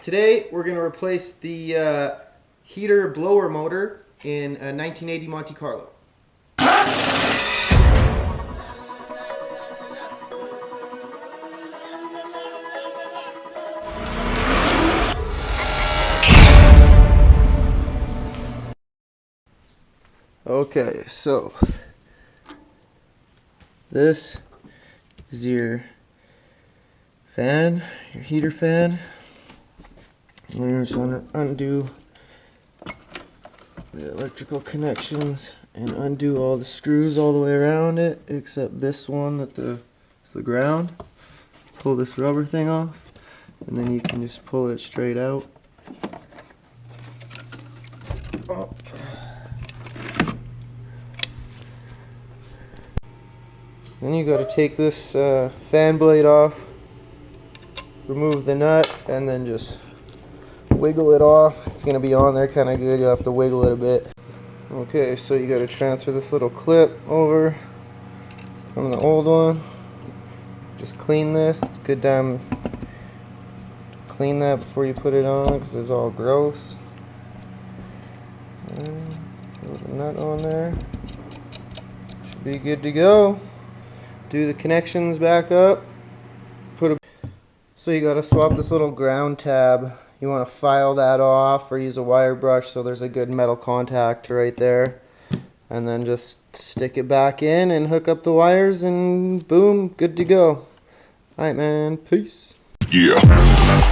Today we're going to replace the heater blower motor in a 1980 Monte Carlo. Okay, so this is your fan, your heater fan. And you just want to undo the electrical connections and undo all the screws all the way around it, except this one that is the ground. Pull this rubber thing off, and then you can just pull it straight out. Oh. Then you got to take this fan blade off, remove the nut, and then just wiggle it off. It's going to be on there kind of good. You'll have to wiggle it a bit. Okay, so you got to transfer this little clip over from the old one. Just clean this. It's good time clean that before you put it on because it's all gross. And throw the nut on there. Should be good to go. Do the connections back up. So you got to swap this little ground tab. You want to file that off or use a wire brush so there's a good metal contact right there. And then just stick it back in and hook up the wires and boom, good to go. Alright man, peace. Yeah.